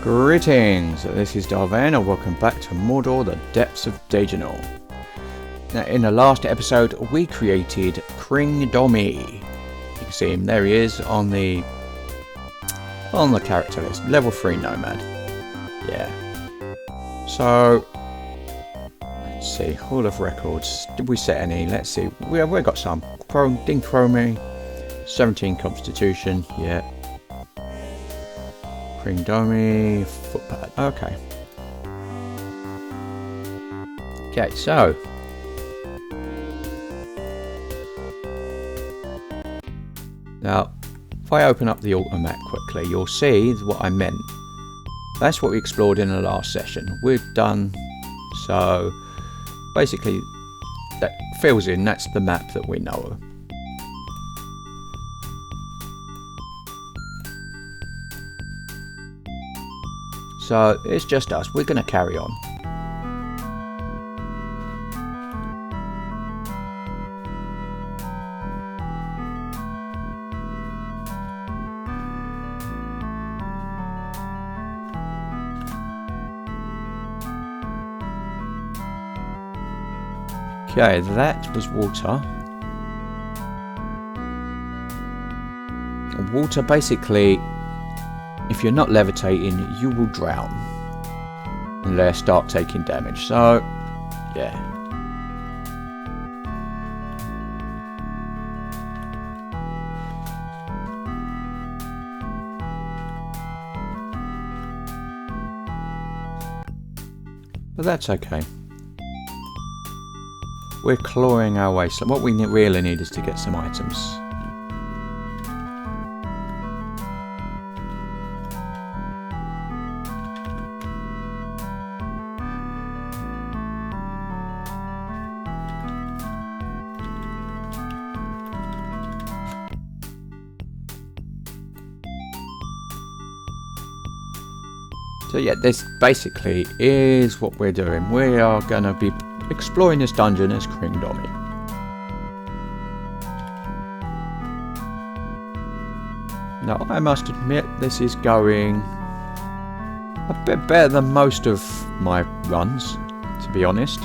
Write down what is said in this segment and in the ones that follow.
Greetings, this is Vane and welcome back to Mordor, the Depths of Dejenol. Now, in the last episode we created Kringdomi. You can see him, there he is on the character list, level 3 Nomad. Yeah. So, let's see, Hall of Records, did we set any? Let's see, we've got some. Ding Chromie, 17 Constitution, yeah. Kringdomi, footpad, okay. Okay, so. Now, if I open up the altar map quickly, you'll see what I meant. That's what we explored in the last session. We're done, so basically that fills in, that's the map that we know of. So it's just us, we're going to carry on. Okay, that was water. Water, basically, if you're not levitating, you will drown unless start taking damage. So, yeah. But that's okay. We're clawing our way. So what we really need is to get some items. So yeah, this basically is what we're doing. We are going to be exploring this dungeon as Kringdomi. Now, I must admit, this is going a bit better than most of my runs, to be honest.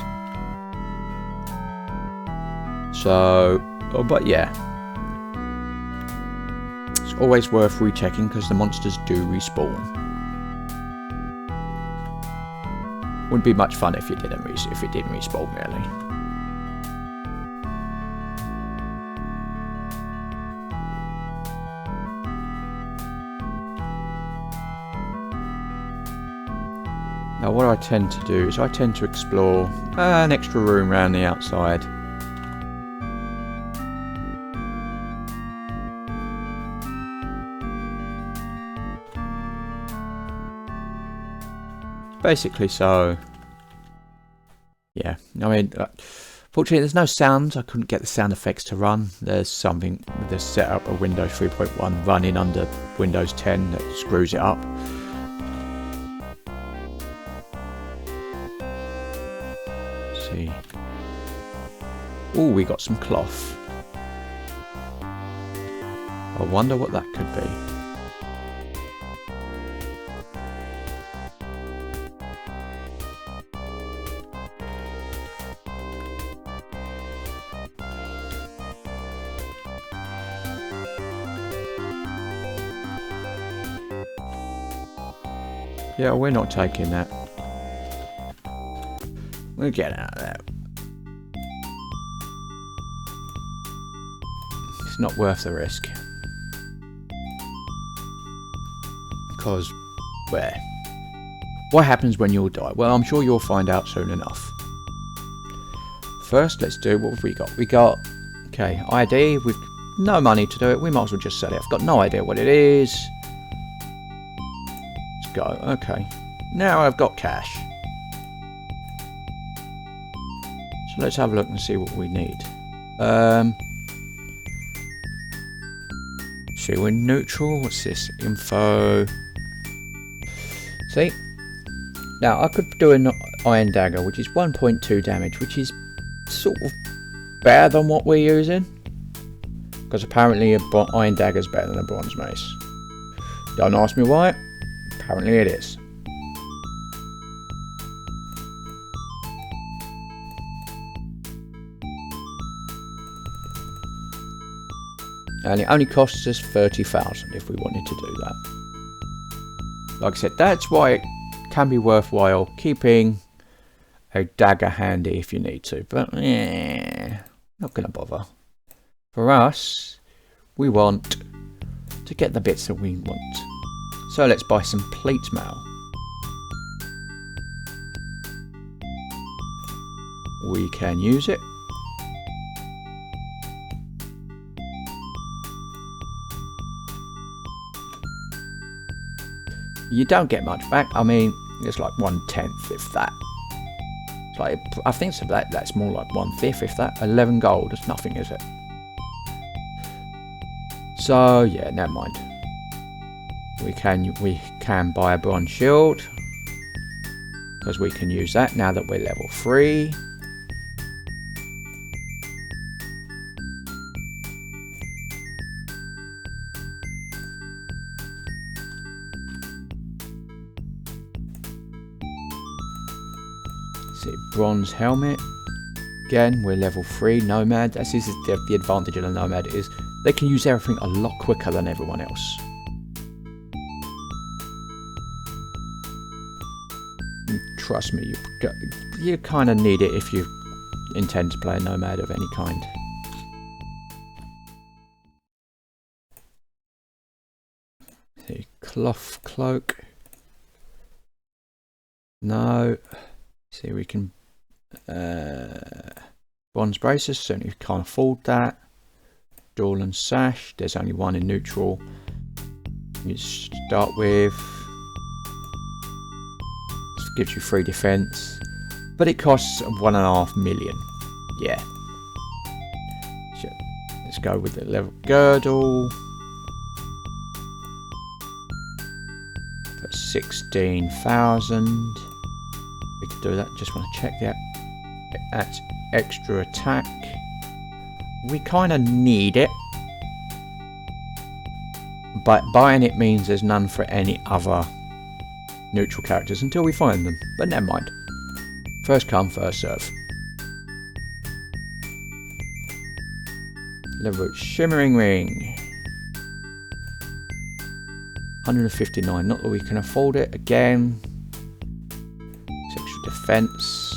So, but yeah. It's always worth rechecking because the monsters do respawn. Wouldn't be much fun if it didn't respawn, really. Now, what I tend to do is I tend to explore an extra room around the outside. Basically, so yeah, I mean, fortunately there's no sounds. I couldn't get the sound effects to run. There's something with the setup of Windows 3.1 running under Windows 10 that screws it up. Let's see. Oh, we got some cloth. I wonder what that could be. Yeah, we're not taking that. We'll get out of that. It's not worth the risk. Because, where? What happens when you'll die? Well, I'm sure you'll find out soon enough. First, let's do, what have we got? We got, okay, ID. We've no money to do it. We might as well just sell it. I've got no idea what it is. Go. Okay, now I've got cash, so let's have a look and see what we need. See, we're neutral. What's this? Info. See, now I could do an iron dagger, which is 1.2 damage, which is sort of better than what we're using, because apparently iron dagger is better than a bronze mace. Don't ask me why. Apparently it is. And it only costs us 30,000 if we wanted to do that. Like I said, that's why it can be worthwhile keeping a dagger handy if you need to. But not going to bother. For us, we want to get the bits that we want. So let's buy some plate mail. We can use it. You don't get much back. I mean, it's like 1/10 if that. It's like, I think so that's more like 1/5 if that. 11 gold. It's nothing, is it? So yeah, never mind. We can buy a bronze shield because we can use that now that we're level 3. Bronze helmet. Again, we're level 3 nomad. This is the advantage of the nomad, is they can use everything a lot quicker than everyone else. And trust me, you kind of need it if you intend to play a nomad of any kind. The cloth cloak. No. See, we can bronze braces, certainly can't afford that. Dorland sash, there's only one in neutral. You start with. This gives you 3 defense, but it costs 1.5 million. Yeah. So let's go with the level girdle. For 16,000. We could do that. Just want to check that. That's extra attack. We kind of need it, but buying it means there's none for any other neutral characters until we find them. But never mind. First come, first serve. Level shimmering ring. 159. Not that we can afford it again. Defense.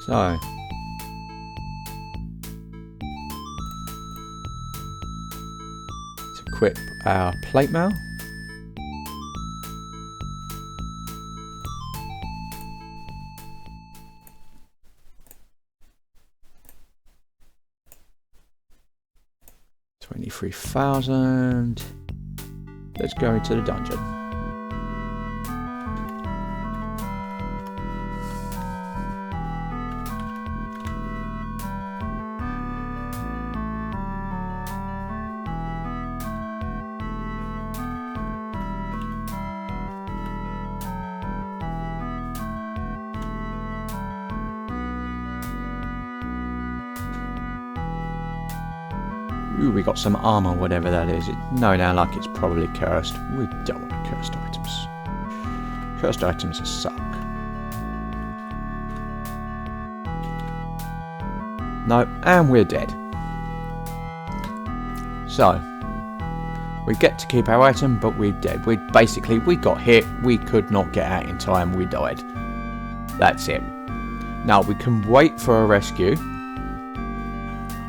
So let's equip our plate mail. $23,000. Let's go into the dungeon. Ooh, we got some armor, whatever that is. No, now like it's probably cursed. We don't want cursed items. Cursed items suck. No, and we're dead. So, we get to keep our item, but we're dead. We got hit, we could not get out in time, we died. That's it. Now, we can wait for a rescue,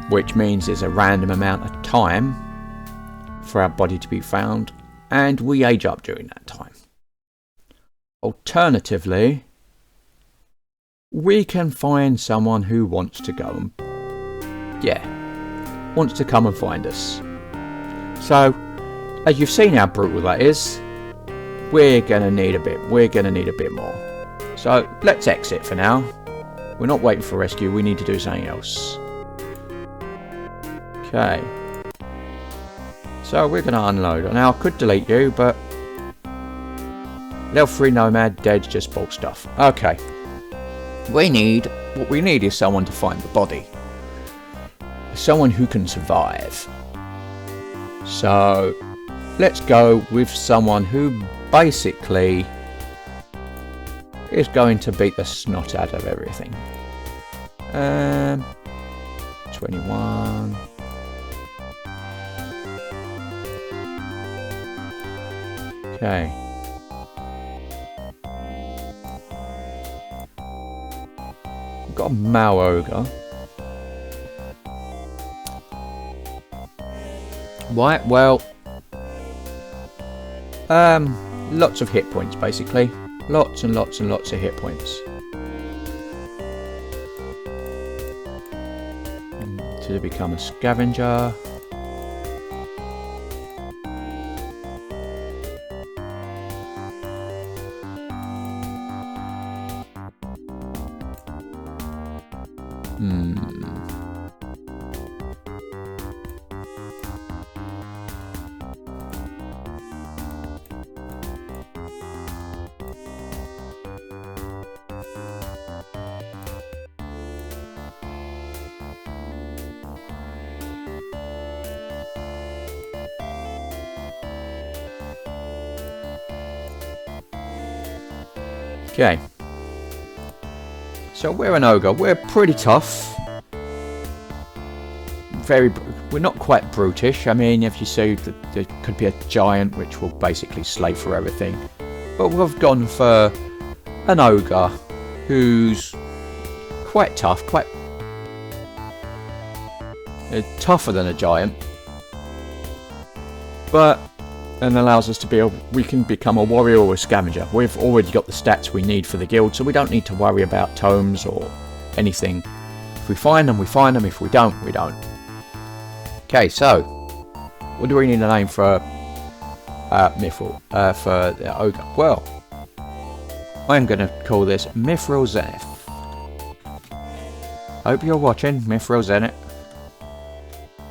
which means there's a random amount of time for our body to be found, and we age up during that time. Alternatively, we can find someone who wants to go and, wants to come and find us. So, as you've seen how brutal that is, we're gonna need a bit more. So, let's exit for now. We're not waiting for rescue, we need to do something else. Okay, so we're going to unload. Now I could delete you, but level 3 nomad, dead, just bought stuff. Okay, what we need is someone to find the body. Someone who can survive. So let's go with someone who basically is going to beat the snot out of everything. 21. Okay. We've got a Mal Ogre. Right, well, lots of hit points basically. Lots and lots and lots of hit points. To become a scavenger. Okay, so we're an ogre. We're pretty tough. We're not quite brutish. I mean, if you see, there could be a giant which will basically slave for everything. But we've gone for an ogre who's quite tough, quite tougher than a giant. But and allows us to be we can become a warrior or a scavenger. We've already got the stats we need for the guild, so we don't need to worry about tomes or anything. If we find them, we find them. If we don't, we don't. Okay, so what do we need a name for Mithril? For the ogre? Well, I'm going to call this Mithril Zenith. Hope you're watching, Mithril Zenith.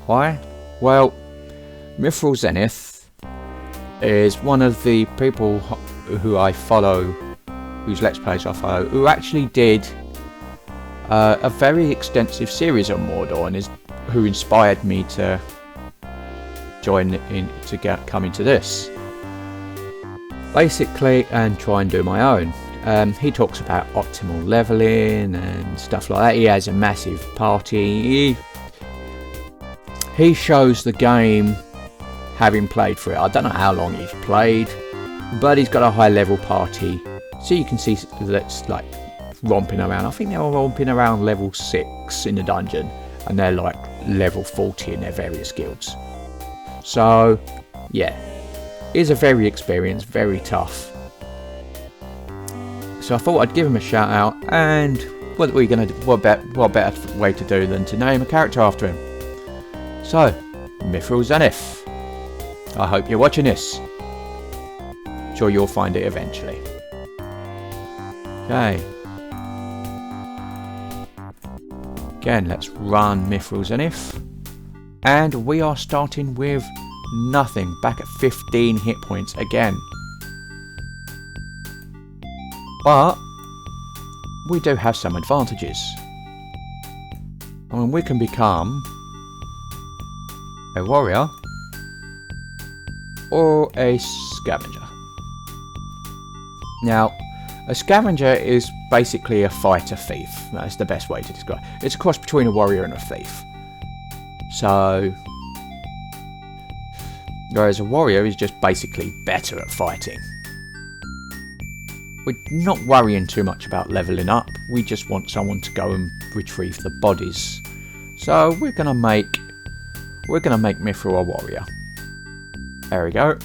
Why? Well, Mithril Zenith is one of the people who I follow, whose Let's Plays I follow, who actually did a very extensive series on Mordor, and who inspired me to join in, to come into this, basically, and try and do my own. He talks about optimal leveling and stuff like that. He has a massive party. He shows the game, having played for it. I don't know how long he's played, but he's got a high level party, so you can see that's like romping around. I think they're romping around level 6 in the dungeon, and they're like level 40 in their various guilds. So yeah, he's a very experienced, very tough. So I thought I'd give him a shout out, and what are we gonna do? What better way to do than to name a character after him? So, Mithril Zenith. I hope you're watching this. Sure, you'll find it eventually. Okay. Again, let's run Mithril Zenith. And we are starting with nothing. Back at 15 hit points again. But we do have some advantages. I mean, we can become a warrior or a scavenger. Now, a scavenger is basically a fighter thief. That's the best way to describe it. It's a cross between a warrior and a thief. So, whereas a warrior is just basically better at fighting. We're not worrying too much about leveling up. We just want someone to go and retrieve the bodies. So we're gonna make Mithril a warrior. There we go.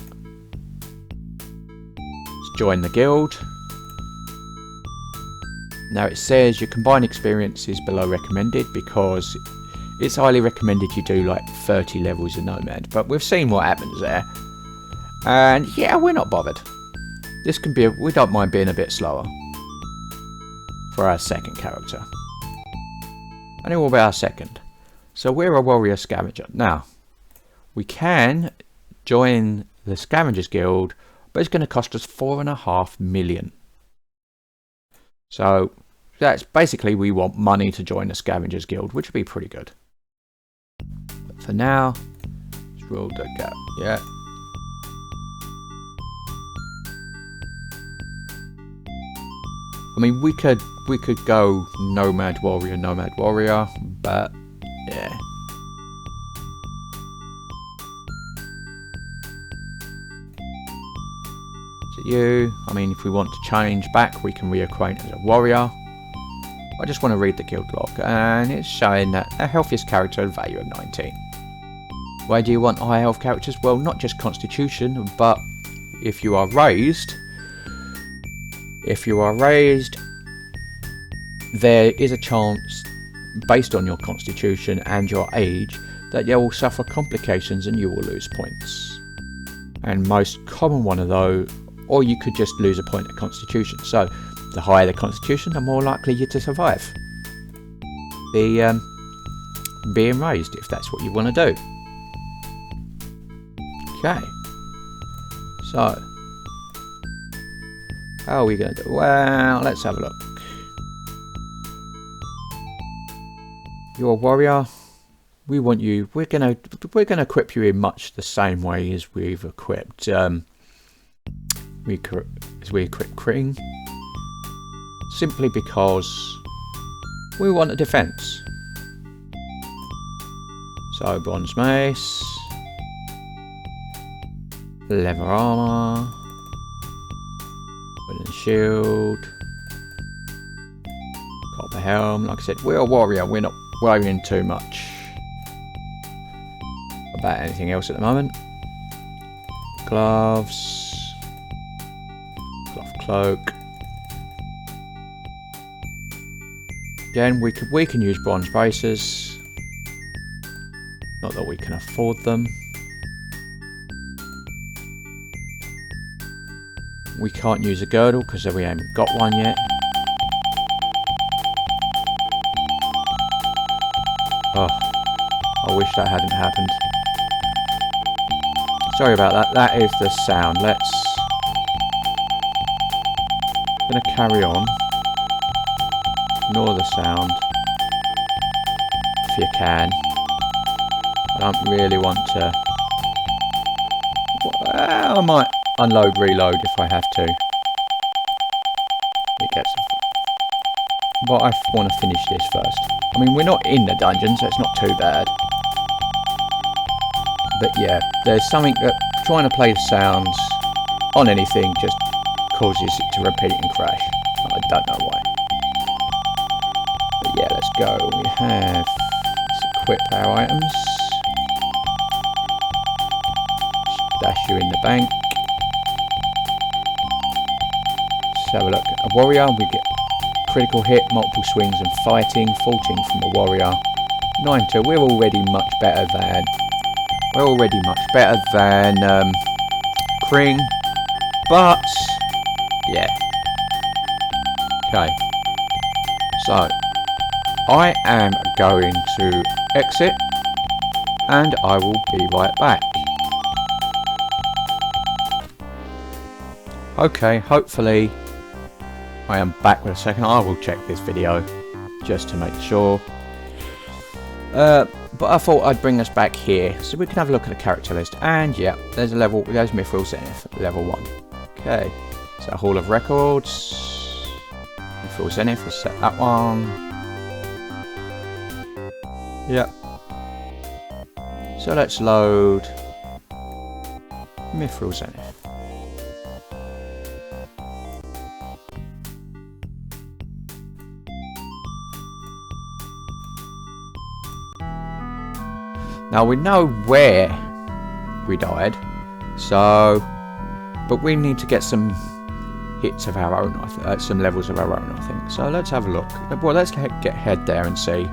Let's join the guild. Now it says your combined experience is below recommended because it's highly recommended you do like 30 levels of Nomad. But we've seen what happens there. And yeah, we're not bothered. This can be, we don't mind being a bit slower for our second character. And it will be our second. So we're a warrior scavenger. Now, we can join the Scavengers Guild, but it's going to cost us 4.5 million. So that's basically, we want money to join the Scavengers Guild, which would be pretty good. But for now, let's roll the gap. Yeah. I mean, we could go nomad warrior, but yeah. So you, I mean, if we want to change back, we can reacquaint as a warrior. I just want to read the guild log, and it's showing that the healthiest character had a value of 19. Why do you want high health characters? Well, not just constitution, but if you are raised, there is a chance, based on your constitution and your age, that you will suffer complications and you will lose points. And most common one of those, or you could just lose a point at constitution. So the higher the constitution, the more likely you're to survive the being raised, if that's what you want to do. Okay, so how are we going to do? Well, let's have a look. You're a warrior. We want you. We're gonna equip you in much the same way as we've equipped we equip Kring, simply because we want a defense. So bronze mace, leather armor, wooden shield, copper helm. Like I said, we're a warrior. We're not worrying too much about anything else at the moment. Gloves, cloth cloak. Again, we can use bronze braces. Not that we can afford them. We can't use a girdle because we haven't got one yet. Oh, I wish that hadn't happened. Sorry about that. That is the sound. I'm gonna carry on. Ignore the sound if you can. I don't really want to. Well, I might unload, reload if I have to. It gets. But I want to finish this first. I mean, we're not in the dungeon, so it's not too bad. But yeah, there's something that trying to play the sounds on anything just causes it to repeat and crash. I don't know why. But yeah, let's go. We have, let's equip our items. Stash you in the bank. Let's have a look. A warrior, we get critical hit, multiple swings and fighting. 14 from a warrior. 9-2. We're already much better than Kring, but yeah. Okay, so I am going to exit and I will be right back. Okay, hopefully I am back with a second. I will check this video just to make sure. But I thought I'd bring us back here so we can have a look at the character list. And yeah, there's Mithril Zenith, level 1. Okay, so Hall of Records, Mithril Zenith, we'll set that one. Yep. So let's load Mithril Zenith. Now we know where we died, so, but we need to get some hits of our own, some levels of our own, I think. So let's have a look. Well, let's head there and see.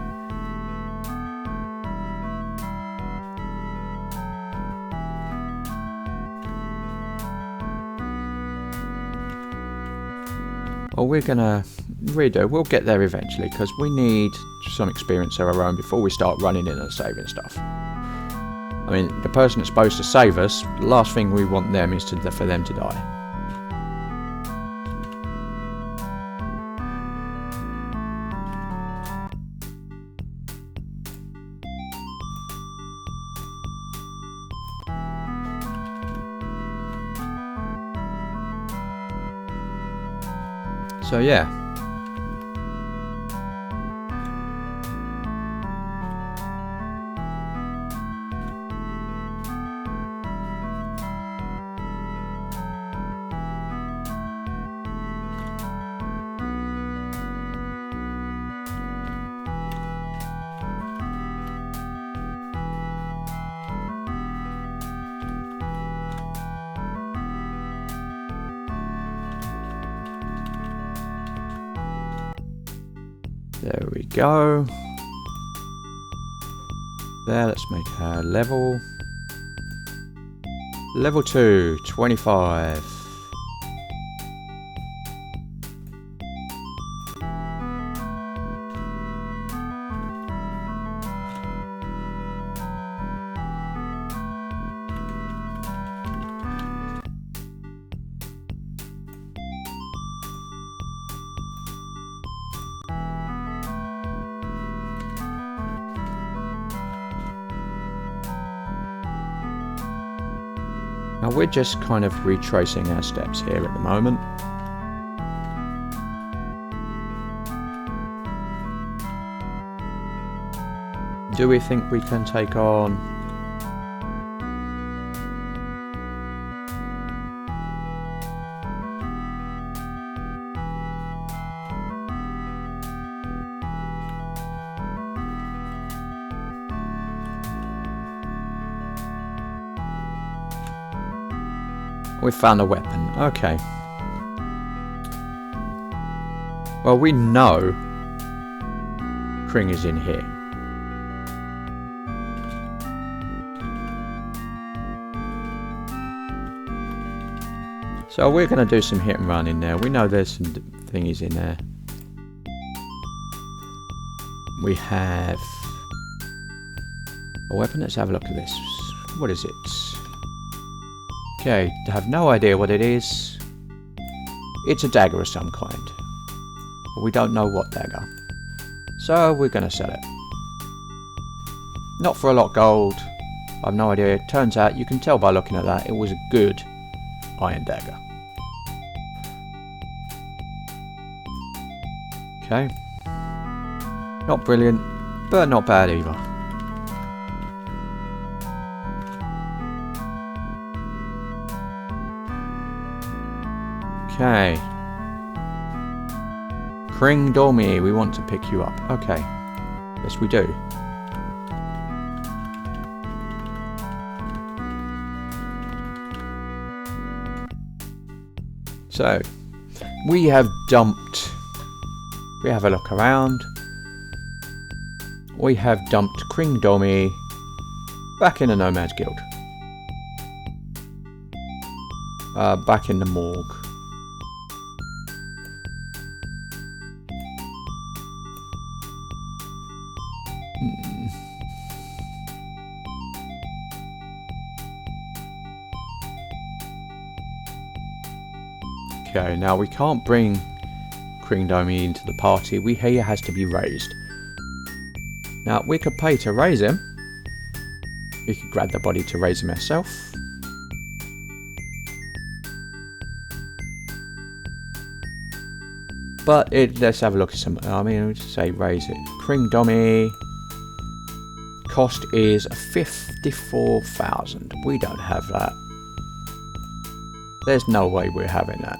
Well, we're gonna redo. We'll get there eventually because we need some experience of our own before we start running in and saving stuff. I mean, the person that's supposed to save us, the last thing we want them is for them to die. So yeah. There we go. There, let's make her level. Level 2, 25. Now we're just kind of retracing our steps here at the moment. Do we think we can take on? We found a weapon. Okay. Well, we know Kring is in here. So we're going to do some hit and run in there. We know there's some thingies in there. We have a weapon. Let's have a look at this. What is it? Okay, I have no idea what it is. It's a dagger of some kind. But we don't know what dagger. So we're going to sell it. Not for a lot of gold. I have no idea. It turns out, you can tell by looking at that, it was a good iron dagger. Okay. Not brilliant, but not bad either. Okay. Kring Dormi, we want to pick you up. Okay. Yes, we do. So, we have dumped. We have a look around. We have dumped Kring Dormi back in the Nomad's Guild. Back in the morgue. Okay, now we can't bring Kring Dormi into the party. He has to be raised. Now we could pay to raise him. We could grab the body to raise him ourselves. But let's have a look at some. I mean, let's say raise it. Kring Dormi. Cost is 54,000. We don't have that. There's no way we're having that.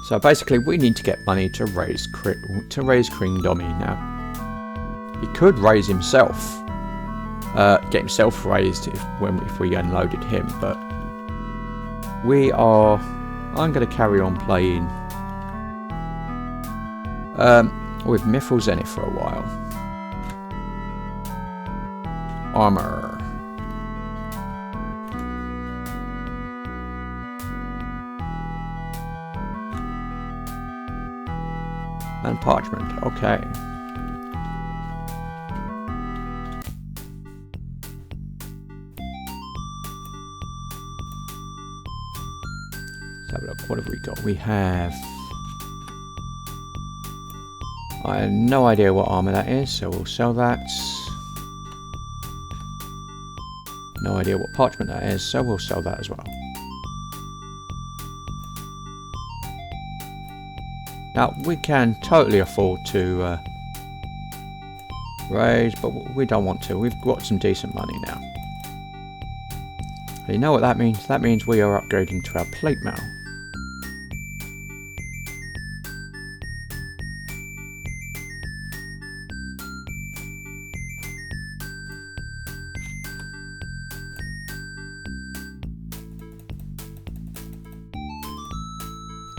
So basically, we need to get money to raise Kring Dormi now. He could raise himself, get himself raised if we unloaded him. But I'm going to carry on playing with Mithril Zenith for a while. Armor. And parchment, okay. Let's have a look, what have we got? We have... I have no idea what armor that is, so we'll sell that. No idea what parchment that is, so we'll sell that as well. Now, we can totally afford to raise, but we don't want to. We've got some decent money now. You know what that means? That means we are upgrading to our plate mail.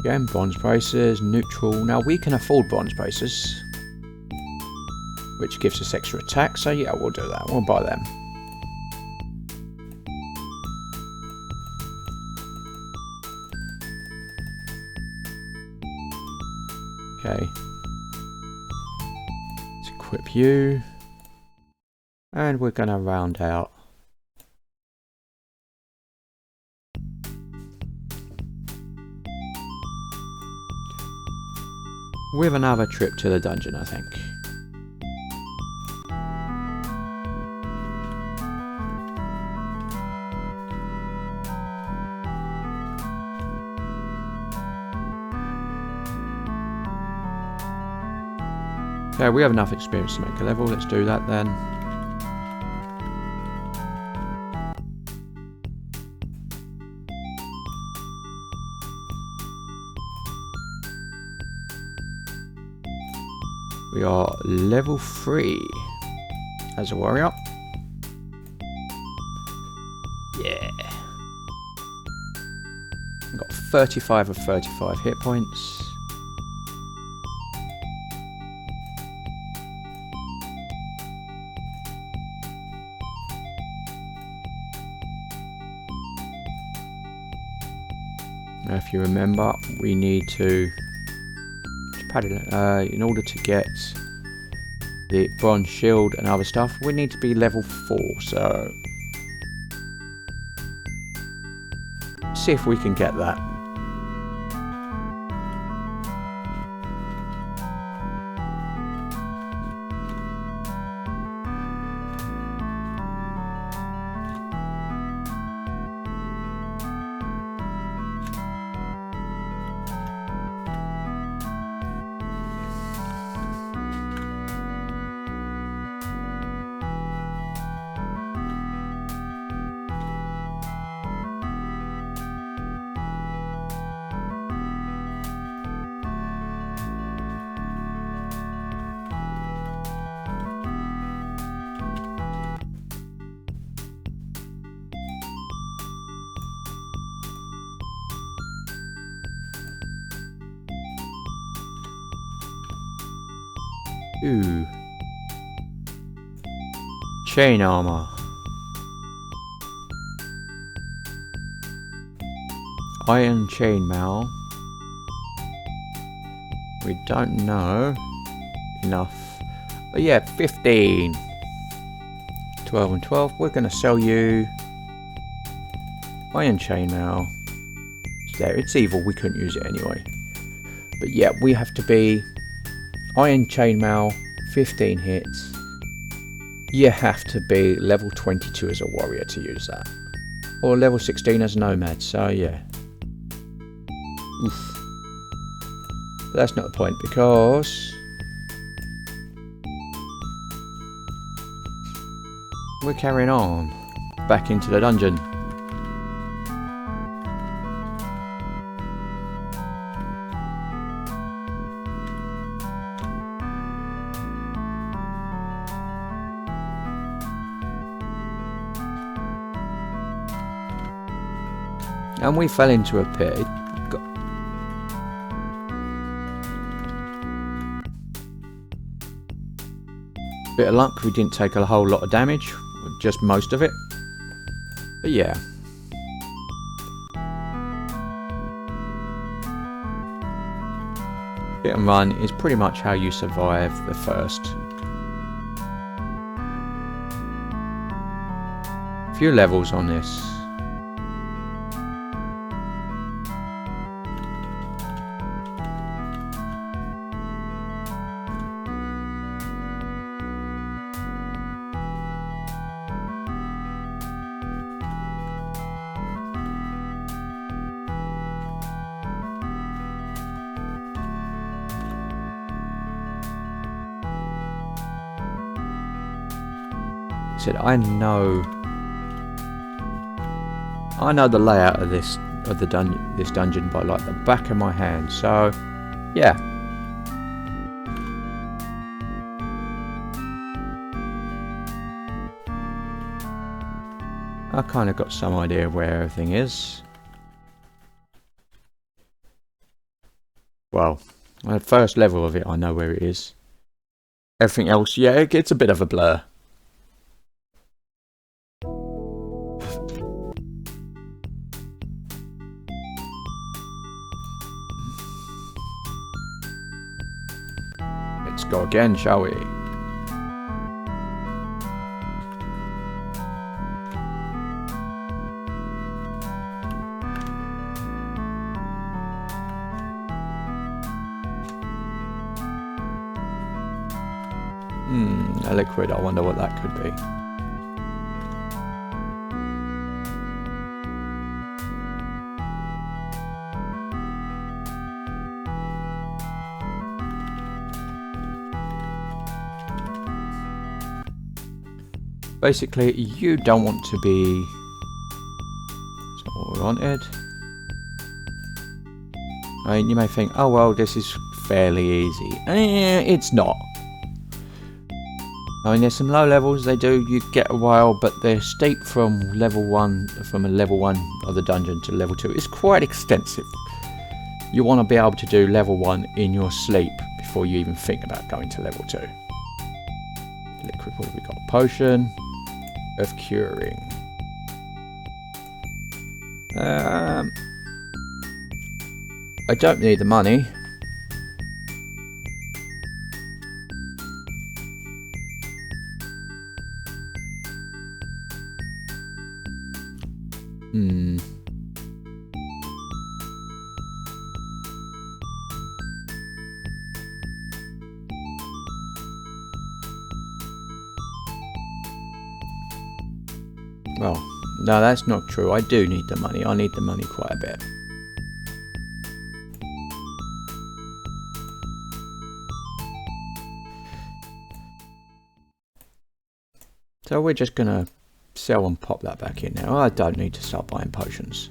Again, bronze braces, neutral. Now we can afford bronze braces, which gives us extra attack. So yeah, we'll do that. We'll buy them. Okay. Let's equip you. And we're going to round out. With another trip to the dungeon, I think. Okay, we have enough experience to make a level. Let's do that then. We are level 3 as a warrior. Yeah. We've got 35 of 35 hit points. Now, if you remember, we need to in order to get the bronze shield and other stuff, we need to be level 4. So see if we can get that. Ooh. Chain armor. Iron chainmail. We don't know enough. But yeah, 15. 12 and 12. We're going to sell you iron chainmail. It's there. It's evil. We couldn't use it anyway. But yeah, we have to be iron chainmail, 15 hits. You have to be level 22 as a warrior to use that. Or level 16 as a nomad, so yeah. Oof. But that's not the point, because we're carrying on back into the dungeon. And we fell into a pit. Bit of luck, we didn't take a whole lot of damage, just most of it. But yeah. Hit and run is pretty much how you survive the first few levels on this. Said I know the layout of this dungeon by like the back of my hand, so yeah. I kind of got some idea of where everything is. Well, the first level of it, I know where it is. Everything else, yeah, it gets a bit of a blur. Let's go again, shall we? A liquid, I wonder what that could be. Basically, you don't want to be... That's not what we wanted. I mean, you may think, oh well, this is fairly easy. It's not. I mean, there's some low levels, you get a while, but the steep from level 1 of the dungeon to level 2 is quite extensive. You want to be able to do level 1 in your sleep before you even think about going to level 2. Liquid, what have we got? Potion of curing. I don't need the money. Well, no, that's not true. I do need the money. I need the money quite a bit. So we're just going to sell and pop that back in now. I don't need to start buying potions.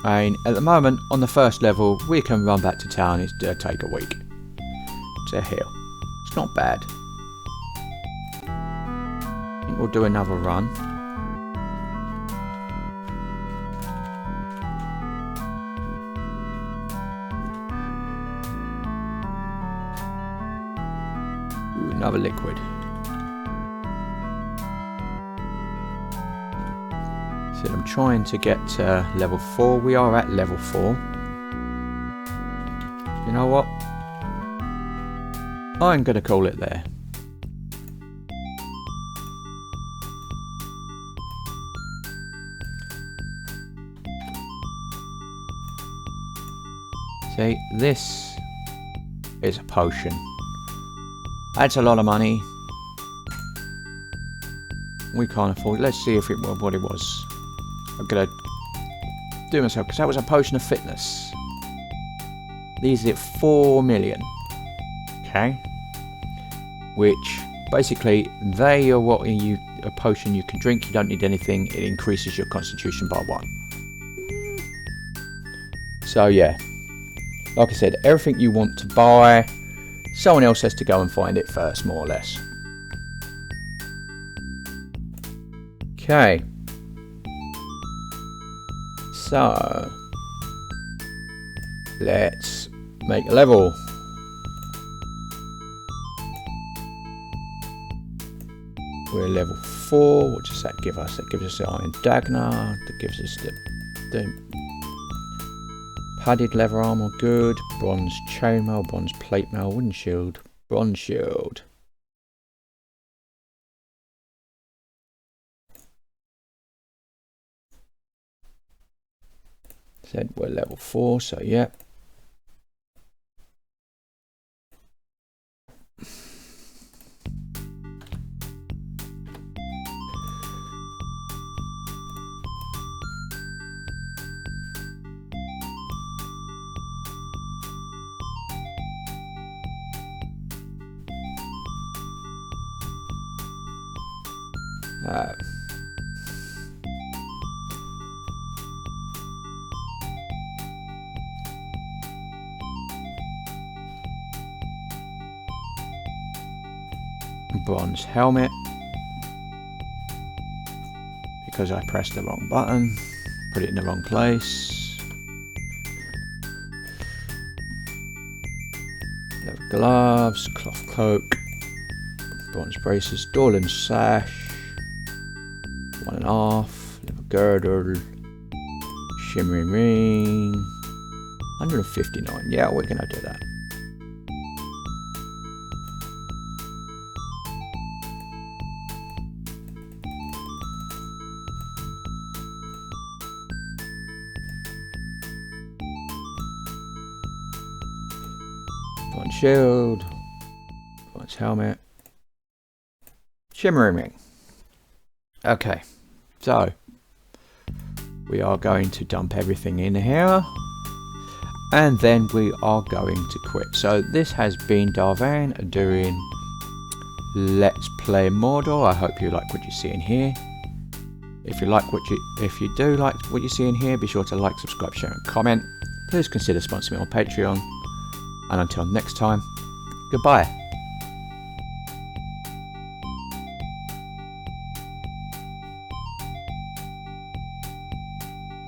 I mean, at the moment, on the first level, we can run back to town. It'll take a week. It's a hill. It's not bad. I think we'll do another run. Ooh, another liquid. So I'm trying to get to level 4. We are at level 4. You know what? I'm going to call it there. See, this is a potion. That's a lot of money. We can't afford it. Let's see if it was what it was. I'm going to do myself, because that was a potion of fitness. These are at 4 million. Okay. Which, basically, they are what a potion you can drink. You don't need anything. It increases your constitution by 1. So, yeah. Like I said, everything you want to buy, someone else has to go and find it first, more or less. Okay. So, let's make a level. We're level 4. What does that give us? That gives us the iron dagger. That gives us the padded leather armor. Good. Bronze chainmail, bronze plate mail, wooden shield, bronze shield. Said we're level 4, so yeah. Bronze helmet, because I pressed the wrong button, put it in the wrong place. leather gloves, cloth cloak, bronze braces, Dorland sash, 1.5, leather girdle, shimmering ring, 159. Yeah, we're gonna do that. Bronze shield, bronze helmet, shimmering ring. Okay, so we are going to dump everything in here, and then we are going to quit. So this has been Vane doing Let's Play Mordor. I hope you like what you see in here. If you do like what you see in here, be sure to like, subscribe, share, and comment. Please consider sponsoring me on Patreon. And until next time, goodbye.